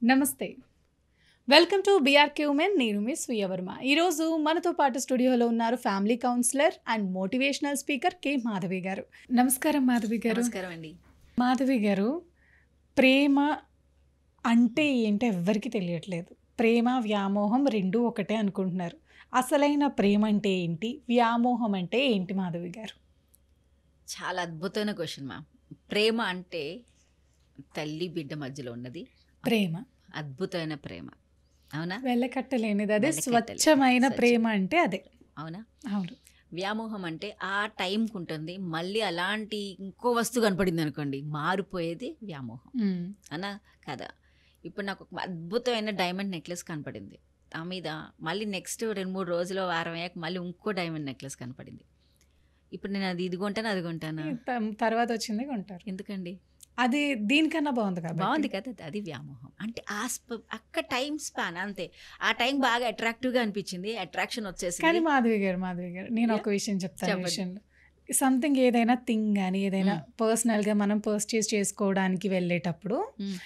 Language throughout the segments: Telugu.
నమస్తే. Welcome to BRK women. నేను మీ స్వీయ వర్మ. ఈరోజు మనతో పాటు స్టూడియోలో ఉన్నారు family counsellor and motivational speaker K Madhavi గారు. నమస్కారం మాధవి గారు. నమస్కారం అండి. మాధవి గారు, ప్రేమ అంటే ఏంటో ఎవ్వరికీ తెలియట్లేదు. ప్రేమ, వ్యామోహం రెండూ ఒకటే అనుకుంటున్నారు. అసలైన ప్రేమ అంటే ఏంటి? వ్యామోహం అంటే ఏంటి మాధవి గారు? చాలా అద్భుతమైన క్వశ్చన్ మా. ప్రేమ అంటే తల్లి బిడ్డ మధ్యలో ఉన్నది ప్రేమ, అద్భుతమైన ప్రేమ. అవునా? వెళ్ళకట్టలేనిది. అదే వెళ్ళకట్టలేనిది. స్వచ్ఛమైన ప్రేమ అంటే అదే. అవునా? అవును. వ్యామోహం అంటే ఆ టైంకి ఉంటుంది, మళ్ళీ అలాంటి ఇంకో వస్తువు కనపడింది అనుకోండి, మారిపోయేది వ్యామోహం. మ్మ్. అనా కదా? ఇప్పుడు నాకు ఒక అద్భుతమైన డైమండ్ నెక్లెస్ కనపడింది. ఆ మీద మళ్ళీ నెక్స్ట్ 2-3 రోజులు, వారం అయ్యాక మళ్ళీ ఇంకో డైమండ్ నెక్లెస్ కనపడింది. ఇప్పుడు నేను ఇది కొంటానా అది కొంటానా? తర్వాత వచ్చింది కొంటారు. ఎందుకండి? అది దీనికన్నా బాగుంది కాబట్టి. బాగుంది కదా, అది వ్యామోహం. అంటే అక్క టైం స్పాన్ అంతే. ఆ టైం బాగా అట్రాక్టివ్గా అనిపించింది, అట్రాక్షన్ కానీ వచ్చేసింది. మాధవి గారు నేను ఒక విషయం చెప్తాను. ఈ చెప్పండి. విషయంలో సంథింగ్ ఏదైనా థింగ్ కానీ ఏదైనా పర్సనల్గా మనం పర్చేస్ చేసుకోవడానికి వెళ్ళేటప్పుడు మ్మ్.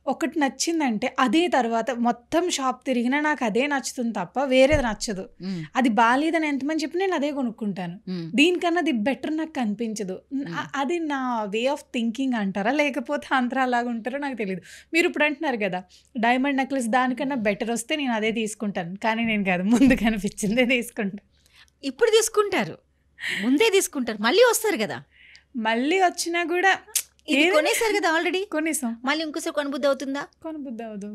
ఒకటి నచ్చిందంటే అదే తర్వాత మొత్తం షాప్ తిరిగినా నాకు అదే నచ్చుతుంది తప్ప వేరేది నచ్చదు. మ్మ్. అది బాగాలేదని ఎంతమంది చెప్పి నేను అదే కొనుక్కుంటాను. మ్మ్. దీనికన్నా అది బెటర్ నాకు కనిపించదు. అది నా వే ఆఫ్ థింకింగ్ అంటారా, లేకపోతే అంతరా అలాగా ఉంటారో నాకు తెలియదు. మీరు ఇప్పుడు అంటున్నారు కదా, డైమండ్ నెక్లెస్ దానికన్నా బెటర్ వస్తే నేను అదే తీసుకుంటాను. కానీ నేను కాదు, ముందు కనిపించిందే తీసుకుంటాను. ఇప్పుడు తీసుకుంటారు, ముందే తీసుకుంటారు, మళ్ళీ వస్తారు కదా. మళ్ళీ వచ్చినా కూడా ఇది కొనేసారు కదా ఆల్రెడీ, కొనేసాం, మళ్ళీ ఇంకోసారి కొనబుద్ధి అవుతుందా? కొనబుద్ధి అవ్వదు.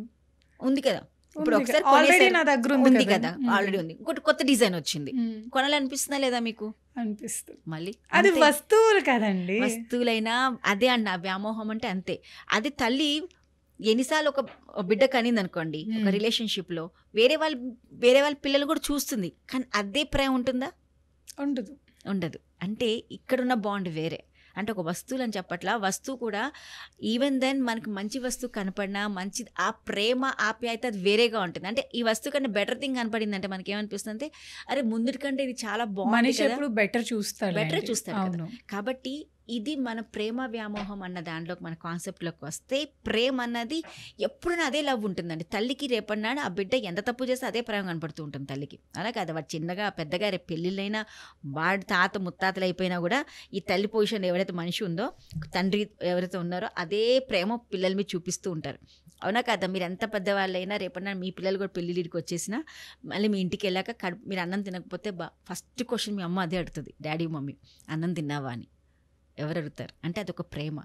ఉంది కదా. ఇప్పుడు ఒకసారి ఆల్రెడీ కొనేసారు, నా దగ్గర ఉంది కదా, ఆల్రెడీ ఉంది. ఇంకోటి కొత్త డిజైన్ వచ్చింది, మ్మ్. కొనాలనిపిస్తుందా లేదా మీకు? అనిపిస్తుంది. మళ్ళీ అది అంతే. వస్తువులు కదండి. వస్తువులైనా అదే అండి, ఆ వ్యామోహం అంటే అంతే. అది తల్లి ఎన్నిసార్లు ఒక బిడ్డ కనింది అనుకోండి, ఒక రిలేషన్షిప్లో వేరే వాళ్ళ పిల్లలు కూడా చూస్తుంది, కానీ అదే ప్రేమ ఉంటుందా? ఉండదు. ఉండదు. అంటే ఇక్కడున్న బాండ్ వేరే. అంటే ఒక వస్తువులు అని చెప్పట్లా, వస్తువు కూడా ఈవెన్ దెన్ మనకి మంచి వస్తువు కనపడినా మంచి ఆ ప్రేమ ఆప్యాయత అది వేరేగా ఉంటుంది. అంటే ఈ వస్తువు కంటే బెటర్ థింగ్ కనపడింది అంటే మనకి ఏమనిపిస్తుంది అంటే, అరే ముందుటి కంటే ఇది చాలా బాగుంది మనిషి కదా, ఎప్పుడు బెటర్ చూస్తాడు. బెటర్ చూస్తాడు కదా. అవును. కాబట్టి ఇది మన ప్రేమ వ్యామోహం అన్న దాంట్లోకి, మన కాన్సెప్ట్లోకి వస్తే, ప్రేమ అన్నది ఎప్పుడైనా అదే లవ్ ఉంటుందండి. తల్లికి రేపన్నాడు ఆ బిడ్డ ఎంత తప్పు చేస్తే అదే ప్రేమ కనపడుతూ ఉంటుంది తల్లికి. అలా కాదు, వాడు చిన్నగా పెద్దగా రేపు పెళ్ళిళ్ళైనా, వాడి తాత ముత్తాతలు అయిపోయినా కూడా ఈ తల్లి పొజిషన్ ఎవరైతే మనిషి ఉందో, తండ్రి ఎవరైతే ఉన్నారో అదే ప్రేమ పిల్లల మీద చూపిస్తూ ఉంటారు. అవునా కదా? మీరు ఎంత పెద్దవాళ్ళైనా రేపన్నా మీ పిల్లలు కూడా పెళ్ళిళ్ళకి వచ్చేసినా మళ్ళీ మీ ఇంటికి వెళ్ళాక మీరు అన్నం తినకపోతే ఫస్ట్ క్వశ్చన్ మీ అమ్మ అదే అడుగుతుంది, డాడీ మమ్మీ అన్నం తిన్నావా అని. ఎవరు అడుగుతారు? అంటే అదొక ప్రేమ.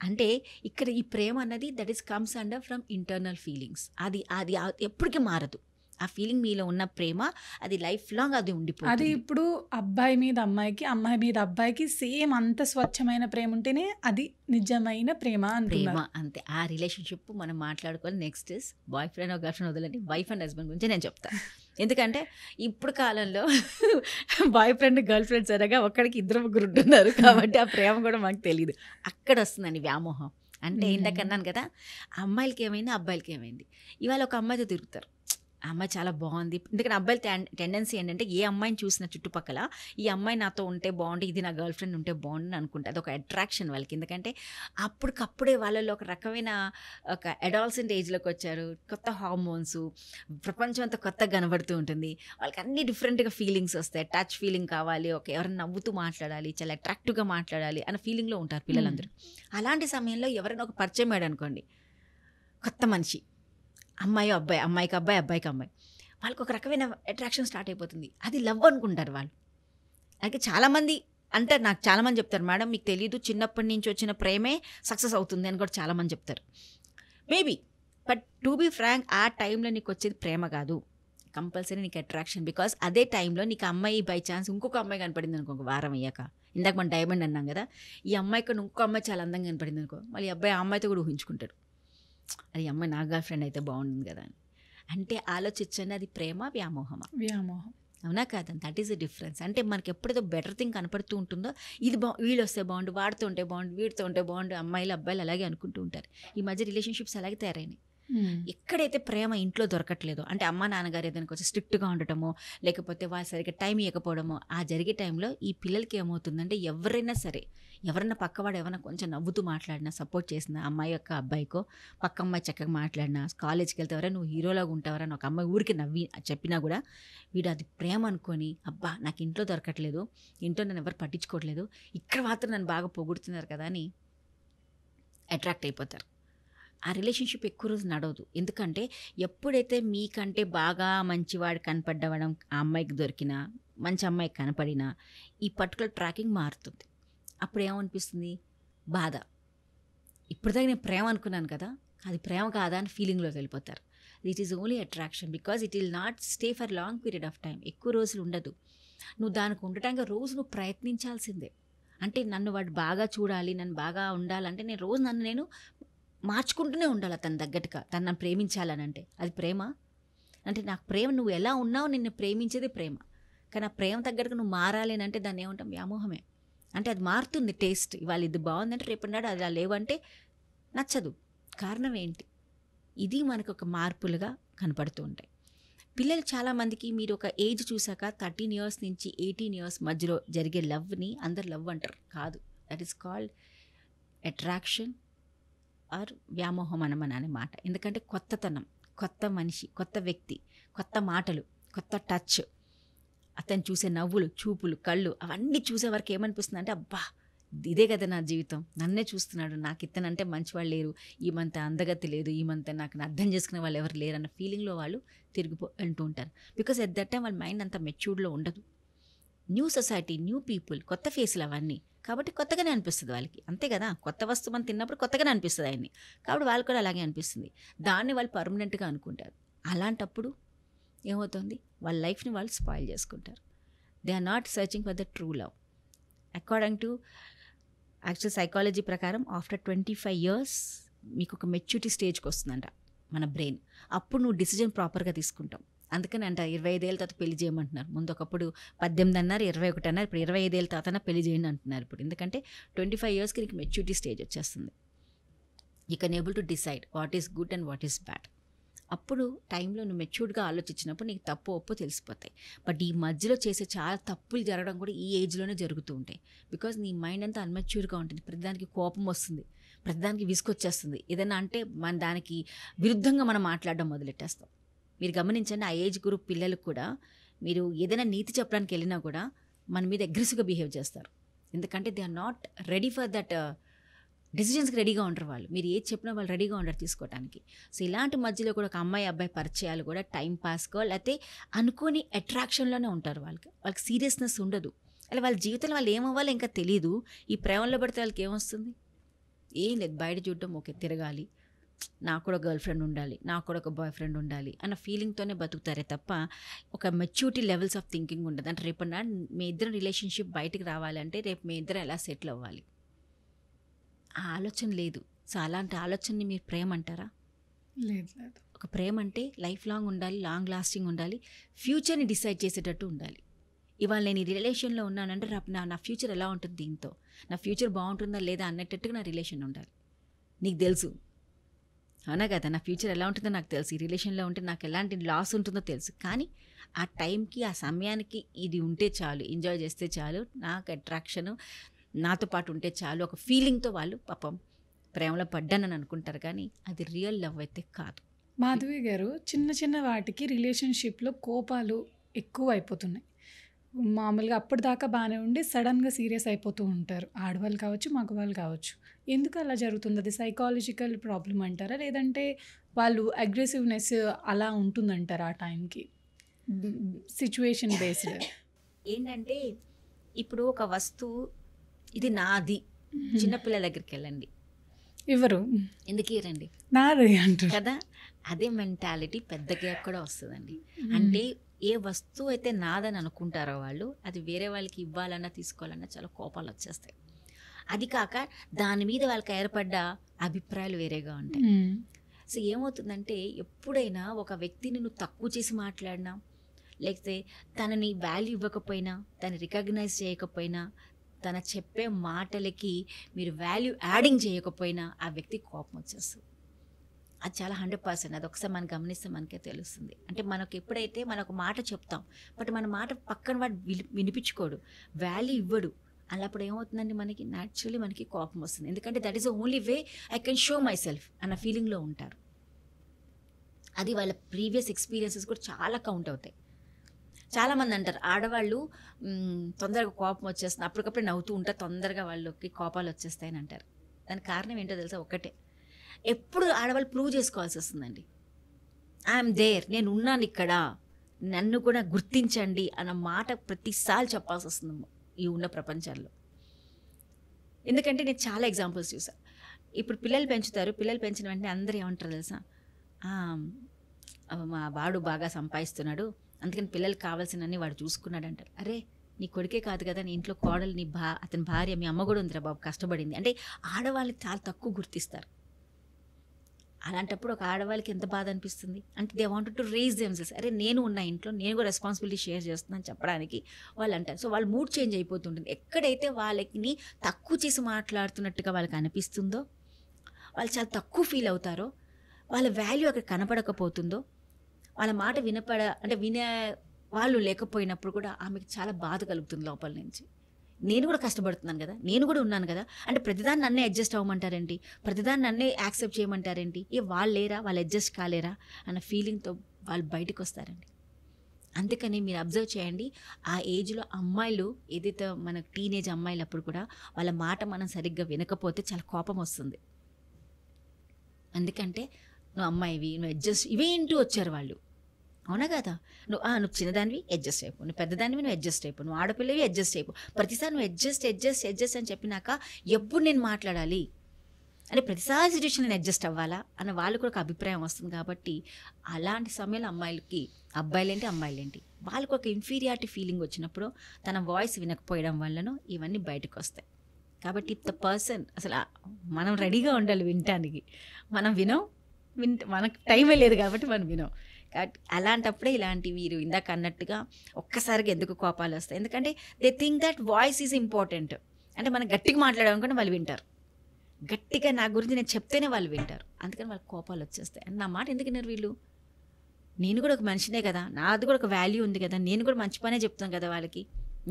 అంటే ఇక్కడ ఈ ప్రేమ అన్నది that is comes under from internal feelings. అది అది ఎప్పటికీ మారదు. ఆ ఫీలింగ్ మీలో ఉన్న ప్రేమ అది లైఫ్ లాంగ్ అది ఉండిపోతుంది. అది ఇప్పుడు అబ్బాయి మీద అమ్మాయికి, అమ్మాయి మీద అబ్బాయికి సేమ్ అంత స్వచ్ఛమైన ప్రేమ ఉంటేనే అది నిజమైన ప్రేమ ప్రేమ అంటున్నారు. అంతే. ఆ రిలేషన్షిప్ మనం మాట్లాడుకోవాలి. Next is boy friend girl friend వదలండి, వైఫ్ అండ్ హస్బెండ్ గురించి నేను చెప్తాను. ఎందుకంటే ఇప్పుడు కాలంలో బాయ్ ఫ్రెండ్ గర్ల్ ఫ్రెండ్స్ అనగా ఒక్కడికి 2-3 ఉంటున్నారు కాబట్టి ఆ ప్రేమ కూడా మాకు తెలియదు. అక్కడ వస్తుందండి వ్యామోహం. అంటే ఇందాక అన్నాను కదా, అమ్మాయిలకి ఏమైంది, అబ్బాయిలకి ఏమైంది. ఇవాళ ఒక అమ్మాయితో తిరుగుతారు, ఆ అమ్మాయి చాలా బాగుంది. ఎందుకంటే అబ్బాయిల టెండెన్సీ ఏంటంటే, ఏ అమ్మాయిని చూసిన చుట్టుపక్కల ఈ అమ్మాయి నాతో ఉంటే బాగుండు, ఇది నా గర్ల్ ఫ్రెండ్ ఉంటే బాగుండు అనుకుంటే అదొక అట్రాక్షన్ వాళ్ళకి. ఎందుకంటే అప్పటికప్పుడే వాళ్ళలో ఒక రకమైన ఒక అడాల్సెంట్ ఏజ్లోకి వచ్చారు, కొత్త హార్మోన్స్, ప్రపంచం అంతా కొత్తగా కనబడుతూ ఉంటుంది. వాళ్ళకి అన్ని డిఫరెంట్గా ఫీలింగ్స్ వస్తాయి. టచ్ ఫీలింగ్ కావాలి, ఒక ఎవరైనా నవ్వుతూ మాట్లాడాలి, చాలా అట్రాక్టివ్గా మాట్లాడాలి అన్న ఫీలింగ్లో ఉంటారు పిల్లలందరూ. అలాంటి సమయంలో ఎవరైనా ఒక పరిచయం అయ్యాడు అనుకోండి, కొత్త మనిషి, అమ్మాయి అబ్బాయి, అమ్మాయికి అబ్బాయి, అబ్బాయికి అమ్మాయి, వాళ్ళకి ఒక రకమైన అట్రాక్షన్ స్టార్ట్ అయిపోతుంది. అది లవ్ అనుకుంటారు వాళ్ళు. అలాగే చాలామంది అంటారు, నాకు చాలామంది చెప్తారు, మేడం మీకు తెలియదు, చిన్నప్పటి నుంచి వచ్చిన ప్రేమే సక్సెస్ అవుతుంది అని కూడా చాలామంది చెప్తారు. Maybe, but to be frank, ఆ టైంలో నీకు వచ్చేది ప్రేమ కాదు, కంపల్సరీ నీకు అట్రాక్షన్. బికాస్ అదే టైంలో నీకు అమ్మాయి బై ఛాన్స్ ఇంకొక అమ్మాయి కనపడింది అనుకో, ఒక వారం అయ్యాక, ఇందాక మనం డైమండ్ అన్నాం కదా, ఈ అమ్మాయి కన్నా ఇంకో అమ్మాయి చాలా అందంగా కనపడింది అనుకో, మళ్ళీ అబ్బాయి ఆ అమ్మాయితో కూడా ఊహించుకుంటాడు, అది అమ్మాయి నా గర్ల్ ఫ్రెండ్ అయితే బాగుంటుంది కదా అని. అంటే ఆలోచించండి, అది ప్రేమ వ్యామోహమా? వ్యామోహం. అవునా కాదని? That is the difference. అంటే మనకి ఎప్పుడైతే బెటర్ థింగ్ కనపడుతూ ఉంటుందో, ఇది వీళ్ళు వస్తే బాగుండు, వాడితో ఉంటే బాగుండు, వీడితో ఉంటే బాగుండు, అమ్మాయిలు అబ్బాయిలు అలాగే అనుకుంటూ ఉంటారు. ఈ మధ్య రిలేషన్షిప్స్ అలాగే తయారైనాయి. ఎక్కడైతే ప్రేమ ఇంట్లో దొరకట్లేదో, అంటే అమ్మ నాన్నగారు ఏదైనా కొంచెం స్ట్రిక్ట్గా ఉండటమో, లేకపోతే వాళ్ళు సరిగ్గా టైం ఇవ్వకపోవడమో, ఆ జరిగే టైంలో ఈ పిల్లలకి ఏమవుతుందంటే ఎవరైనా సరే, ఎవరైనా పక్కవాడు ఎవరైనా కొంచెం నవ్వుతూ మాట్లాడినా, సపోర్ట్ చేసిన అమ్మాయి యొక్క అబ్బాయికో, పక్క అమ్మాయి చక్కగా మాట్లాడినా, కాలేజ్కి వెళ్తావరా నువ్వు హీరోలాగా ఉంటావరా అని ఒక అమ్మాయి ఊరికి నవ్వి చెప్పినా కూడా వీడు అది ప్రేమ అనుకొని, అబ్బా నాకు ఇంట్లో దొరకట్లేదు, ఇంట్లో నన్ను ఎవరు పట్టించుకోవట్లేదు, ఇక్కడ మాత్రం నన్ను బాగా పొగుడుతున్నారు కదా అని అట్రాక్ట్ అయిపోతారు. ఆ రిలేషన్షిప్ ఎక్కువ రోజు నడవదు. ఎందుకంటే ఎప్పుడైతే మీకంటే బాగా మంచివాడు కనపడ్డవడం ఆ అమ్మాయికి దొరికినా, మంచి అమ్మాయికి కనపడినా ఈ పర్టికులర్ ట్రాకింగ్ మారుతుంది. అప్పుడు ఏమనిపిస్తుంది? బాధ. ఇప్పటిదాకా నేను ప్రేమ అనుకున్నాను కదా, అది ప్రేమ కాదా అని ఫీలింగ్లోకి వెళ్ళిపోతారు. It is only attraction, because it will not stay for long period of time. ఎక్కువ రోజులు ఉండదు. నువ్వు దానికి ఉండటానికి రోజు నువ్వు ప్రయత్నించాల్సిందే. అంటే నన్ను వాడు బాగా చూడాలి, నన్ను బాగా ఉండాలంటే నేను రోజు నేను మార్చుకుంటూనే ఉండాలి తన తగ్గట్టుగా, తను నన్ను ప్రేమించాలని. అంటే అది ప్రేమ? అంటే నాకు ప్రేమ, నువ్వు ఎలా ఉన్నావు నిన్ను ప్రేమించేది ప్రేమ. కానీ ఆ ప్రేమ తగ్గట్టుగా నువ్వు మారాలి అని అంటే దాన్ని ఏమంటాం? వ్యామోహమే. అంటే అది మారుతుంది టేస్ట్. ఇవాళ ఇది బాగుందంటే రేపు నాడు అది అలా లేవంటే నచ్చదు. కారణం ఏంటి? ఇది మనకు ఒక మార్పులుగా కనపడుతూ ఉంటాయి. పిల్లలు చాలామందికి మీరు ఒక ఏజ్ చూసాక 13 years నుంచి 18 years మధ్యలో జరిగే లవ్ని అందరు లవ్ అంటారు. కాదు, that is called attraction or వ్యామోహం అనే మాట. ఎందుకంటే కొత్తతనం, కొత్త మనిషి, కొత్త వ్యక్తి, కొత్త మాటలు, కొత్త టచ్, అతను చూసే నవ్వులు, చూపులు, కళ్ళు, అవన్నీ చూసే వరకు ఏమనిపిస్తుంది అంటే అబ్బా ఇదే కదా నా జీవితం, నన్నే చూస్తున్నాడు, నాకు ఇతనంటే మంచివాళ్ళు లేరు, ఈమంత అందగతి లేదు, ఈమంత నాకు అర్థం చేసుకునే వాళ్ళు ఎవరు లేరు అన్న ఫీలింగ్లో వాళ్ళు అంటూ ఉంటారు. బికాస్ ఎట్ దట్ టైం వాళ్ళ మైండ్ అంత మెచ్యూర్డ్లో ఉండదు. న్యూ సొసైటీ, న్యూ పీపుల్, కొత్త ఫేస్లు అవన్నీ, కాబట్టి కొత్తగానే అనిపిస్తుంది వాళ్ళకి. అంతే కదా, కొత్త వస్తువు మనం తిన్నప్పుడు కొత్తగానే అనిపిస్తుంది ఆయన్ని, కాబట్టి వాళ్ళు కూడా అలాగే అనిపిస్తుంది. దాన్ని వాళ్ళు పర్మనెంట్గా అనుకుంటారు. అలాంటప్పుడు ఏమవుతుంది? వాళ్ళ లైఫ్ని వాళ్ళు స్పాయిల్ చేసుకుంటారు. They are not searching for the true love. According to actual psychology ప్రకారం ఆఫ్టర్ 25 years మీకు ఒక మెచ్యూరిటీ స్టేజ్కి వస్తుందంట మన బ్రెయిన్. అప్పుడు నువ్వు డిసిజన్ ప్రాపర్గా తీసుకుంటాం. అందుకని అంట 25 ఏళ్ళ తర్వాత పెళ్లి చేయమంటున్నారు. ముందు ఒకప్పుడు 18 అన్నారు, 21 అన్నారు, ఇప్పుడు 25 ఏళ్ళ తర్వాత పెళ్లి చేయండి అంటున్నారు ఇప్పుడు. ఎందుకంటే 25 yearsకి నీకు మెచ్యూరిటీ స్టేజ్ వచ్చేస్తుంది. You can able to decide what is good and what is bad. అప్పుడు టైంలో నువ్వు మెచ్యూర్డ్గా ఆలోచించినప్పుడు నీకు తప్పు ఒప్పు తెలిసిపోతాయి. బట్ ఈ మధ్యలో చేసే చాలా తప్పులు జరగడం కూడా ఈ ఏజ్లోనే జరుగుతూ ఉంటాయి. బికాజ్ నీ మైండ్ అంతా అన్మెచ్యూర్గా ఉంటుంది. ప్రతిదానికి కోపం వస్తుంది, ప్రతిదానికి విసుకొచ్చేస్తుంది. ఏదైనా అంటే మన దానికి విరుద్ధంగా మనం మాట్లాడడం మొదలెట్టేస్తాం. మీరు గమనించండి, ఆ ఏజ్ గ్రూప్ పిల్లలకు కూడా మీరు ఏదైనా నీతి చెప్పడానికి వెళ్ళినా కూడా మన మీద అగ్రెసివ్గా బిహేవ్ చేస్తారు. ఎందుకంటే they are not ready for that డిసిజన్స్కి రెడీగా ఉండరు వాళ్ళు. మీరు ఏది చెప్పినా వాళ్ళు రెడీగా ఉండరు తీసుకోవడానికి. సో ఇలాంటి మధ్యలో కూడా ఒక అమ్మాయి అబ్బాయి పరిచయాలు కూడా టైం పాస్కో లేకపోతే అనుకోని అట్రాక్షన్లోనే ఉంటారు. వాళ్ళకి సీరియస్నెస్ ఉండదు. అలా వాళ్ళ జీవితంలో వాళ్ళు ఏమవ్వాలో ఇంకా తెలియదు. ఈ ప్రేమలో పడితే వాళ్ళకి ఏమొస్తుంది? ఏం లేదు, బయట చూడటం, ఓకే తిరగాలి, నాకు కూడా గర్ల్ ఫ్రెండ్ ఉండాలి, నాకు కూడా ఒక బాయ్ ఫ్రెండ్ ఉండాలి అన్న ఫీలింగ్తోనే బతుకుతారే తప్ప ఒక మెచ్యూరిటీ లెవెల్స్ ఆఫ్ థింకింగ్ ఉండదు. అంటే రేపు మీ ఇద్దరు రిలేషన్షిప్ బయటకు రావాలంటే రేపు మీ ఇద్దరు ఎలా సెటిల్ అవ్వాలి, ఆ ఆలోచన లేదు. సో అలాంటి ఆలోచనని మీరు ప్రేమ అంటారా? లేదు లేదు. ఒక ప్రేమ అంటే లైఫ్ లాంగ్ ఉండాలి, లాంగ్ లాస్టింగ్ ఉండాలి, ఫ్యూచర్ని డిసైడ్ చేసేటట్టు ఉండాలి. ఇవాళ నేను ఈ రిలేషన్లో ఉన్నానంటే నా ఫ్యూచర్ ఎలా ఉంటుంది, దీంతో నా ఫ్యూచర్ బాగుంటుందా లేదా అన్నట్టుగా నా రిలేషన్ ఉండాలి. నీకు తెలుసు, అవునా కదా, నా ఫ్యూచర్ ఎలా ఉంటుందో నాకు తెలుసు, ఈ రిలేషన్లో ఉంటే నాకు ఎలాంటి లాస్ ఉంటుందో తెలుసు. కానీ ఆ టైంకి, ఆ సమయానికి ఇది ఉంటే చాలు, ఎంజాయ్ చేస్తే చాలు, నాకు అట్రాక్షను నాతో పాటు ఉంటే చాలు, ఒక ఫీలింగ్తో వాళ్ళు పాపం ప్రేమలో పడ్డానని అనుకుంటారు. కానీ అది రియల్ లవ్ అయితే కాదు. మాధవి గారు, చిన్న చిన్న వాటికి రిలేషన్షిప్లో కోపాలు ఎక్కువ అయిపోతున్నాయి. మామూలుగా అప్పటిదాకా బాగానే ఉండి సడన్గా సీరియస్ అయిపోతూ ఉంటారు. ఆడవాళ్ళు కావచ్చు, మగవాళ్ళు కావచ్చు. ఎందుకు అలా జరుగుతుంది? అది సైకాలజికల్ ప్రాబ్లం అంటారా, లేదంటే వాళ్ళు అగ్రెసివ్నెస్ అలా ఉంటుందంటారా ఆ టైంకి? సిచ్యువేషన్ బేస్డ్ ఏంటంటే ఇప్పుడు ఒక వస్తువు ఇది నాది, చిన్నపిల్లల దగ్గరికి వెళ్ళండి, ఎవరు ఎందుకు ఇరండి నాది అంటారు కదా, అదే మెంటాలిటీ పెద్దగా కూడా వస్తుందండి. అంటే ఏ వస్తువు అయితే నాదని అనుకుంటారో వాళ్ళు, అది వేరే వాళ్ళకి ఇవ్వాలన్నా తీసుకోవాలన్నా చాలా కోపాలు వచ్చేస్తాయి. అది కాక దాని మీద వాళ్ళకి ఏర్పడ్డ అభిప్రాయాలు వేరేగా ఉంటాయి. సో ఏమవుతుందంటే ఎప్పుడైనా ఒక వ్యక్తిని నువ్వు తక్కువ చేసి మాట్లాడినా, లేకపోతే తనని వాల్యూ ఇవ్వకపోయినా, తను రికగ్నైజ్ చేయకపోయినా, తన చెప్పే మాటలకి మీరు వాల్యూ యాడింగ్ చేయకపోయినా ఆ వ్యక్తి కోపం వచ్చేస్తుంది. అది చాలా 100%. అది ఒకసారి మనం గమనిస్తే మనకే తెలుస్తుంది. అంటే మనకు ఎప్పుడైతే మనం ఒక మాట చెప్తాం, బట్ మన మాట పక్కన వాడు వినిపించుకోడు, వాల్యూ ఇవ్వడు. అలాప్పుడు ఏమవుతుందండి, మనకి న్యాచురల్లీ మనకి కోపం వస్తుంది. ఎందుకంటే that is the only way I can show my self అన్న ఫీలింగ్లో ఉంటారు. అది వాళ్ళ ప్రీవియస్ ఎక్స్పీరియన్సెస్ కూడా చాలా కౌంట్ అవుతాయి. చాలామంది అంటారు ఆడవాళ్ళు తొందరగా కోపం వచ్చేస్తుంది, అప్పటికప్పుడు నవ్వుతూ ఉంటారు, తొందరగా వాళ్ళకి కోపాలు వచ్చేస్తాయని అంటారు. దానికి కారణం ఏంటో తెలుసా? ఒకటే, ఎప్పుడు ఆడవాళ్ళు ప్రూవ్ చేసుకోవాల్సి వస్తుందండి. ఐఎమ్ దేర్, నేను ఉన్నాను ఇక్కడ, నన్ను కూడా గుర్తించండి అన్న మాట ప్రతిసారి చెప్పాల్సి వస్తుంది ఈ ఉన్న ప్రపంచంలో. ఎందుకంటే నేను చాలా ఎగ్జాంపుల్స్ చూసాను. ఇప్పుడు పిల్లలు పెంచుతారు, పిల్లలు పెంచిన వెంటనే అందరూ ఏమంటారు తెలుసా? మా వాడు బాగా సంపాదిస్తున్నాడు, అందుకని పిల్లలకి కావాల్సినవన్నీ వాడు చూసుకున్నాడు అంటారు. అరే, నీ కొడుకే కాదు కదా, నీ ఇంట్లో కోడలు, నీ అతని భార్య, మీ అమ్మ కూడా ఉందిరా బాబు, కష్టపడింది అంటే ఆడవాళ్ళని చాలా తక్కువ గుర్తిస్తారు. అలాంటప్పుడు ఒక ఆడవాళ్ళకి ఎంత బాధ అనిపిస్తుంది అంటే they wanted to raise themselves. అరే, నేను ఉన్న ఇంట్లో నేను కూడా రెస్పాన్సిబిలిటీ షేర్ చేస్తున్నాను చెప్పడానికి వాళ్ళు అంటారు. సో వాళ్ళ మూడ్ చేంజ్ అయిపోతుంటుంది. ఎక్కడైతే వాళ్ళని తక్కువ చేసి మాట్లాడుతున్నట్టుగా వాళ్ళకి అనిపిస్తుందో, వాళ్ళు చాలా తక్కువ ఫీల్ అవుతారో, వాళ్ళ వాల్యూ అక్కడ కనపడకపోతుందో, వాళ్ళ మాట వినే వాళ్ళు లేకపోయినప్పుడు కూడా ఆమెకి చాలా బాధ కలుగుతుంది లోపల నుంచి. నేను కూడా కష్టపడుతున్నాను కదా, నేను కూడా ఉన్నాను కదా, అంటే ప్రతిదాన్ని నన్నే అడ్జస్ట్ అవ్వమంటారేంటి, ప్రతిదాన్ని నన్నే యాక్సెప్ట్ చేయమంటారేంటి, వాళ్ళు లేరా, వాళ్ళు అడ్జస్ట్ కాలేరా అన్న ఫీలింగ్తో వాళ్ళు బయటకు వస్తారండి. అందుకని మీరు అబ్జర్వ్ చేయండి, ఆ ఏజ్లో అమ్మాయిలు ఏదైతే మన టీనేజ్ అమ్మాయిలు అప్పుడు కూడా వాళ్ళ మాట మనం సరిగ్గా వినకపోతే చాలా కోపం వస్తుంది. ఎందుకంటే నువ్వు అమ్మాయివి, నువ్వు అడ్జస్ట్, ఇవేంటూ వచ్చారు వాళ్ళు, అవునా కదా? నువ్వు చిన్నదానివి అడ్జస్ట్ అయిపో, నువ్వు పెద్దదానివి నువ్వు అడ్జస్ట్ అయిపో, నువ్వు ఆడపిల్లవి అడ్జస్ట్ అయిపో, ప్రతిసారి నువ్వు అడ్జస్ట్ అని చెప్పినాక ఎప్పుడు నేను మాట్లాడాలి అంటే ప్రతిసారి సిచ్యువేషన్ నేను అడ్జస్ట్ అవ్వాలా అన్న వాళ్ళు కూడా ఒక అభిప్రాయం వస్తుంది. కాబట్టి అలాంటి సమయంలో అమ్మాయిలేంటి వాళ్ళకు ఒక ఇన్ఫీరియారిటీ ఫీలింగ్ వచ్చినప్పుడు తన వాయిస్ వినకపోయడం వల్లనో ఇవన్నీ బయటకు వస్తాయి. కాబట్టి ఇఫ్ ద పర్సన్ అసలు మనం రెడీగా ఉండాలి వినటానికి, మనం మనకు టైమే లేదు కాబట్టి మనం వినం. కాబట్టి అలాంటప్పుడే ఇలాంటి వీరు ఇందాక అన్నట్టుగా ఒక్కసారిగా ఎందుకు కోపాలు వస్తాయి, ఎందుకంటే they think that voice is important. అంటే మనం గట్టిగా మాట్లాడామనుకుంటే వాళ్ళు వింటారు, గట్టిగా నా గురించి నేను చెప్తేనే వాళ్ళు వింటారు, అందుకని వాళ్ళకి కోపాలు వచ్చేస్తాయి. అండ్ నా మాట ఎందుకు వినరు వీళ్ళు, నేను కూడా ఒక మనిషినే కదా, నాది కూడా ఒక వాల్యూ ఉంది కదా, నేను కూడా మంచి పనే చెప్తాను కదా వాళ్ళకి,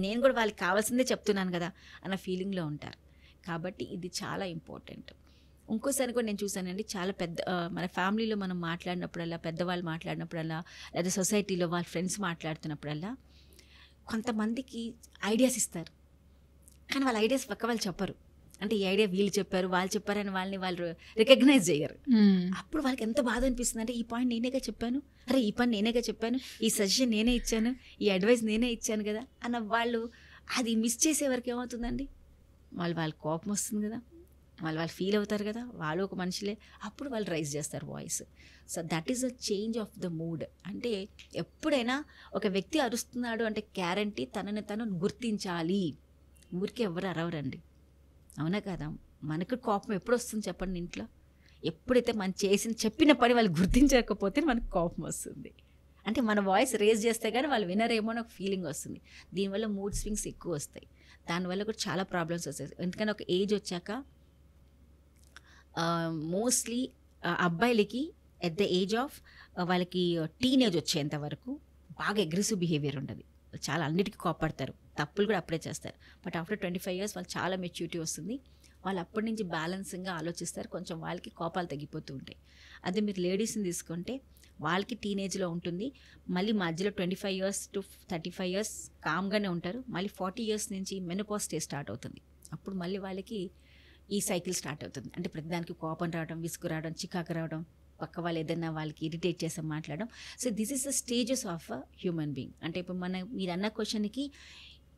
నేను కూడా వాళ్ళకి కావాల్సిందే చెప్తున్నాను కదా అన్న ఫీలింగ్లో ఉంటారు. కాబట్టి ఇది చాలా ఇంపార్టెంట్. ఇంకోసారి కూడా నేను చూసానండి, చాలా మన ఫ్యామిలీలో మనం మాట్లాడినప్పుడల్లా, పెద్దవాళ్ళు మాట్లాడినప్పుడల్లా, లేదా సొసైటీలో వాళ్ళ ఫ్రెండ్స్ మాట్లాడుతున్నప్పుడల్లా కొంతమందికి ఐడియాస్ ఇస్తారు, కానీ వాళ్ళ ఐడియాస్ పక్క వాళ్ళు చెప్పరు. అంటే ఈ ఐడియా వీళ్ళు చెప్పారు, వాళ్ళు చెప్పారని వాళ్ళు రికగ్నైజ్ చేయరు. అప్పుడు వాళ్ళకి ఎంత బాధ అనిపిస్తుంది అంటే, ఈ పాయింట్ నేనేగా చెప్పాను, అరే ఈ పని నేనేగా చెప్పాను, ఈ సజెషన్ నేనే ఇచ్చాను, ఈ అడ్వైస్ నేనే ఇచ్చాను కదా అన్న వాళ్ళు అది మిస్ చేసే వరకు ఏమవుతుందండి, వాళ్ళ కోపం వస్తుంది కదా, వాళ్ళు ఫీల్ అవుతారు కదా, వాళ్ళు ఒక మనుషులే, అప్పుడు వాళ్ళు రైజ్ చేస్తారు voice. So that is a change of the mood. అంటే ఎప్పుడైనా ఒక వ్యక్తి అరుస్తున్నాడు అంటే గ్యారంటీ తనని తను గుర్తించాలి, ఊరికే ఎవరు అరవరండి, అవునా కదా? మనకు కోపం ఎప్పుడు వస్తుంది చెప్పండి ఇంట్లో? ఎప్పుడైతే మనం చెప్పిన పని వాళ్ళు గుర్తించకపోతే మనకు కోపం వస్తుంది. అంటే మన వాయిస్ రేజ్ చేస్తే కానీ వాళ్ళు వినరేమో అని ఒక ఫీలింగ్ వస్తుంది. దీనివల్ల మూడ్ స్వింగ్స్ ఎక్కువ వస్తాయి, దానివల్ల కూడా చాలా ప్రాబ్లమ్స్ వస్తాయి. ఎందుకంటే ఒక ఏజ్ వచ్చాక మోస్ట్లీ అబ్బాయిలకి ఎట్ ద ఏజ్ ఆఫ్ వాళ్ళకి టీనేజ్ వచ్చేంత వరకు బాగా అగ్రెసివ్ బిహేవియర్ ఉంటుంది, చాలా అన్నిటికీ కోపడతారు, తప్పులు కూడా అప్పుడే చేస్తారు. బట్ ఆఫ్టర్ 25 years వాళ్ళు చాలా మెచ్యూరిటీ వస్తుంది, వాళ్ళు అప్పటి నుంచి బ్యాలెన్సింగ్గా ఆలోచిస్తారు, కొంచెం వాళ్ళకి కోపాలు తగ్గిపోతూ ఉంటాయి. అదే మీరు లేడీస్ని తీసుకుంటే వాళ్ళకి టీనేజ్లో ఉంటుంది, మళ్ళీ మధ్యలో 25 years to 35 years కామ్గానే ఉంటారు, మళ్ళీ 40 years నుంచి మెనోపాజ్ స్టేజ్ స్టార్ట్ అవుతుంది. అప్పుడు మళ్ళీ వాళ్ళకి ఈ సైకిల్ స్టార్ట్ అవుతుంది. అంటే ప్రతిదానికి కోపం రావడం, విసుగు రావడం, చికాకు రావడం, పక్క వాళ్ళు ఏదైనా వాళ్ళకి ఇరిటేట్ చేసి మాట్లాడడం. So this is the stages of a human being. అంటే ఇప్పుడు మీరు అన్న క్వశ్చన్కి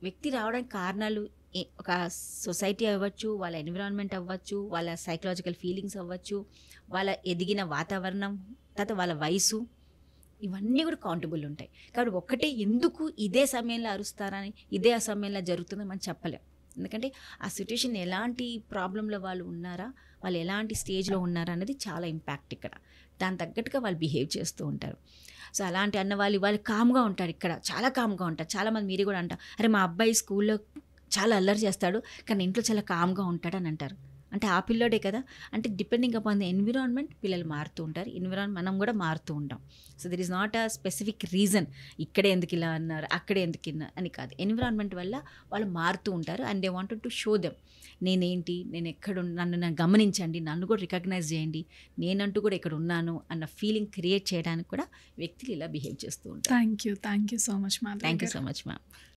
వ్యక్తి రావడానికి కారణాలు ఒక సొసైటీ అవ్వచ్చు, వాళ్ళ ఎన్విరాన్మెంట్ అవ్వచ్చు, వాళ్ళ సైకలాజికల్ ఫీలింగ్స్ అవ్వచ్చు, వాళ్ళ ఎదిగిన వాతావరణం, తర్వాత వాళ్ళ వయసు, ఇవన్నీ కూడా కౌంటబుల్ ఉంటాయి. కాబట్టి ఒక్కటే ఎందుకు ఇదే సమయంలో అరుస్తారని, ఇదే ఆ సమయంలో జరుగుతుందని మనం చెప్పలేం. ఎందుకంటే ఆ సిచ్యువేషన్ ఎలాంటి ప్రాబ్లంలో వాళ్ళు ఉన్నారా, వాళ్ళు ఎలాంటి స్టేజ్లో ఉన్నారా అనేది చాలా ఇంపాక్ట్ ఇక్కడ. దాని తగ్గట్టుగా వాళ్ళు బిహేవ్ చేస్తూ ఉంటారు. సో అలాంటి అన్న వాళ్ళు కామ్గా ఉంటారు, ఇక్కడ చాలా కామ్గా ఉంటారు. చాలామంది మీరు కూడా అంటారు, అరే మా అబ్బాయి స్కూల్లో చాలా అల్లరి చేస్తాడు కానీ ఇంట్లో చాలా కామ్గా ఉంటాడు అని అంటారు. అంటే ఆ పిల్లోడే కదా, అంటే డిపెండింగ్ అపాన్ ద ఎన్విరాన్మెంట్ పిల్లలు మారుతూ ఉంటారు, మనం కూడా మారుతూ ఉంటాం. So there is not a specific reason ఇక్కడే ఎందుకు ఇలా అన్నారు అక్కడే ఎందుకు ఇలా అని కాదు, ఎన్విరాన్మెంట్ వల్ల వాళ్ళు మారుతూ ఉంటారు. And they wanted to show them నేనేంటి, నేను ఎక్కడ నన్ను గమనించండి, నన్ను కూడా రికగ్నైజ్ చేయండి, నేనంటూ కూడా ఇక్కడ ఉన్నాను అన్న ఫీలింగ్ క్రియేట్ చేయడానికి కూడా వ్యక్తులు ఇలా బిహేవ్ చేస్తూ ఉంటారు. Thank you so much Madhavi thank you garu. So much ma'am.